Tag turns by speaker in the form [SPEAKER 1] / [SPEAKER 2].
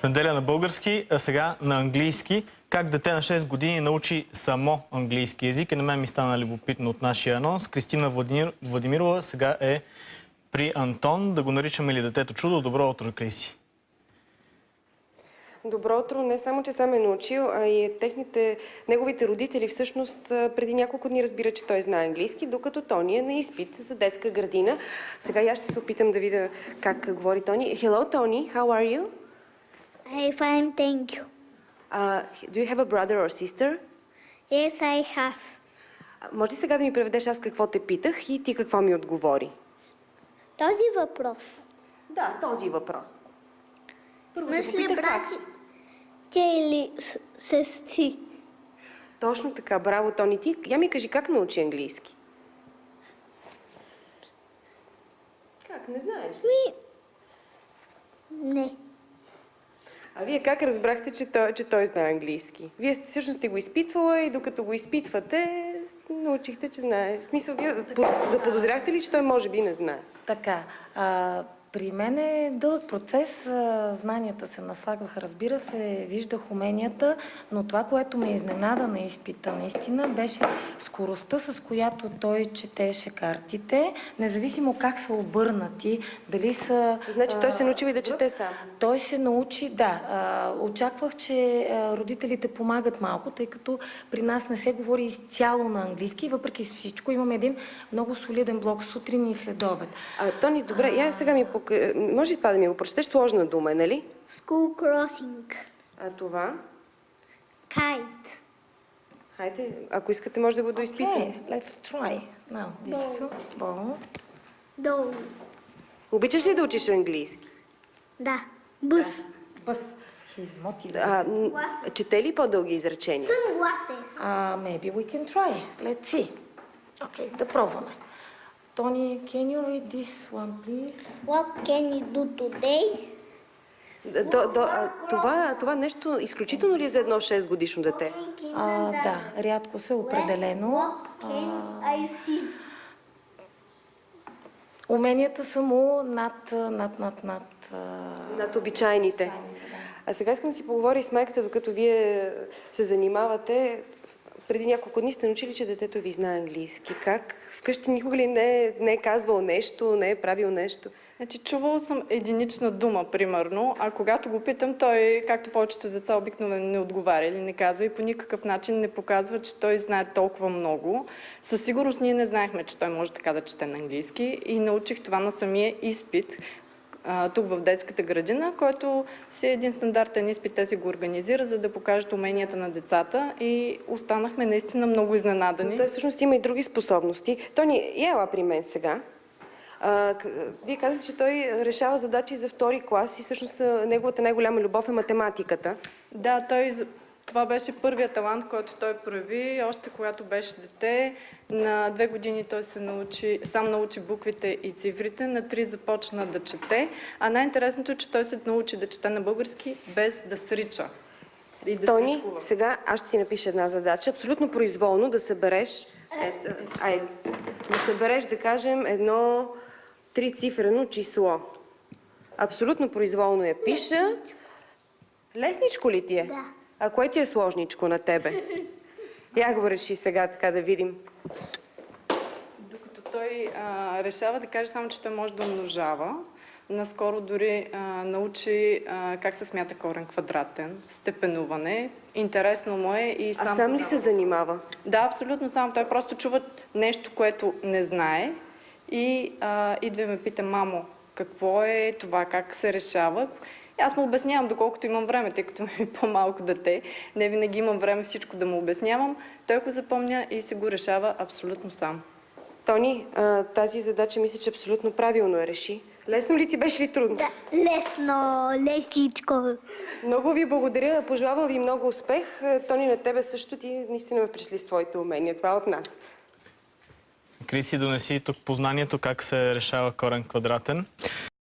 [SPEAKER 1] В неделя на български, а сега на английски. Как дете на 6 години научи само английски език. И на мен ми стана любопитно от нашия анонс. Кристина Владимирова сега е при Антон. Да го наричаме ли детето чудо? Добро утро, Криси.
[SPEAKER 2] Добро утро. Не само, че сам е научил, а и неговите родители всъщност преди няколко дни разбират, че той знае английски, докато Тони е на изпит за детска градина. Сега я ще се опитам да видя как говори Тони. Hello, Tony. How are you?
[SPEAKER 3] I'm fine, thank you.
[SPEAKER 2] Do you have a brother or sister?
[SPEAKER 3] Yes, I have.
[SPEAKER 2] Може ли сега да ми преведеш аз какво те питах и ти какво ми отговори?
[SPEAKER 3] Този въпрос.
[SPEAKER 2] Да, този въпрос. Първо да
[SPEAKER 3] Имаш
[SPEAKER 2] го
[SPEAKER 3] ли
[SPEAKER 2] питах как.
[SPEAKER 3] брати или сестри?
[SPEAKER 2] Точно така, браво, Тони. Ти я ми кажи как научи английски? Как? Не знаеш?
[SPEAKER 3] Не.
[SPEAKER 2] А вие как разбрахте, че той знае английски? Вие всъщност сте го изпитвала и докато го изпитвате, научихте, че знае. В смисъл, вие заподозряхте ли, че той може би не знае?
[SPEAKER 4] Така. При мен е дълъг процес. Знанията се наслагваха, разбира се, виждах уменията, но това, което ме изненада на изпита, наистина, беше скоростта, с която той четеше картите, независимо как са обърнати, дали са...
[SPEAKER 2] Значи той се научи и да чете сам?
[SPEAKER 4] Той се научи, да. Очаквах, че родителите помагат малко, тъй като при нас не се говори изцяло на английски, въпреки всичко имаме един много солиден блок сутрин и следобед.
[SPEAKER 2] Тони, добре, я сега може ли това да ми го прочетеш? Сложна дума, нали?
[SPEAKER 3] School crossing.
[SPEAKER 2] А това?
[SPEAKER 3] Kite.
[SPEAKER 2] Хайде, ако искате, може да го доизпитаме.
[SPEAKER 4] Okay, let's try. Now, this is a ball.
[SPEAKER 3] Долу.
[SPEAKER 2] Обичаш ли да учиш английски?
[SPEAKER 3] Да. Бъс.
[SPEAKER 4] Бъс. He's motivated.
[SPEAKER 2] Чете ли по-дълги изречения?
[SPEAKER 3] Sunglasses.
[SPEAKER 4] Maybe we can try. Let's see. Okay, да пробваме. Tony, can you read this one, please?
[SPEAKER 3] What can you do today?
[SPEAKER 2] Това нещо изключително ли е за едно 6 годишно дете?
[SPEAKER 4] Да, рядко се определено.
[SPEAKER 3] What can I see?
[SPEAKER 4] Уменията са му над
[SPEAKER 2] обичайните. А сега искам да си поговоря и с майката, докато вие се занимавате. Преди няколко дни сте научили, че детето ви знае английски. Как? Вкъщи никога ли не е казвал нещо, не е правил нещо?
[SPEAKER 5] Значи, чувала съм единична дума, примерно, а когато го питам, той, както повечето деца, обикновено не отговаря или не казва и по никакъв начин не показва, че той знае толкова много. Със сигурност ние не знаехме, че той може така да чете на английски и научих това на самия изпит, тук в детската градина, който си е един стандартен изпит, те си го организират, за да покажат уменията на децата и останахме наистина много изненадани.
[SPEAKER 2] Но той всъщност има и други способности. Тони, ела при мен сега. Вие казахте, че той решава задачи за втори клас и всъщност неговата най-голяма любов е математиката.
[SPEAKER 5] Да, това беше първият талант, който той прояви. Още когато беше дете, на 2 години той сам научи буквите и цифрите, на 3 започна да чете. А най-интересното е, че той се научи да чете на български без да срича. И да
[SPEAKER 2] Тони,
[SPEAKER 5] сричкува.
[SPEAKER 2] сега аз ще ти напиша една задача, абсолютно произволно да събереш, да кажем, едно 3-цифрено число. Абсолютно произволно я пиша. Лесничко ли ти е?
[SPEAKER 3] Да.
[SPEAKER 2] А кое ти е сложничко на тебе? Я го реши сега, така да видим.
[SPEAKER 5] Докато той решава да каже само, че той може да умножава. Наскоро дори научи как се смята корен квадратен, степенуване. Интересно му е и сам...
[SPEAKER 2] А сам ли се занимава?
[SPEAKER 5] Да, абсолютно сам. Той просто чува нещо, което не знае и идва и ме пита: мамо, какво е това, как се решава? Аз му обяснявам, доколкото имам време, тъй като ми е по-малко дете. Не винаги имам време всичко да му обяснявам. Той го запомня и се го решава абсолютно сам.
[SPEAKER 2] Тони, тази задача мисля, че абсолютно правилно я реши. Лесно ли ти беше ли трудно?
[SPEAKER 3] Да, лесно, лесичко.
[SPEAKER 2] Много ви благодаря, пожелавам ви много успех. Тони, на тебе също, ти наистина ме пришли с твоите умения. Това е от нас.
[SPEAKER 1] Криси, донеси тук познанието как се решава корен квадратен.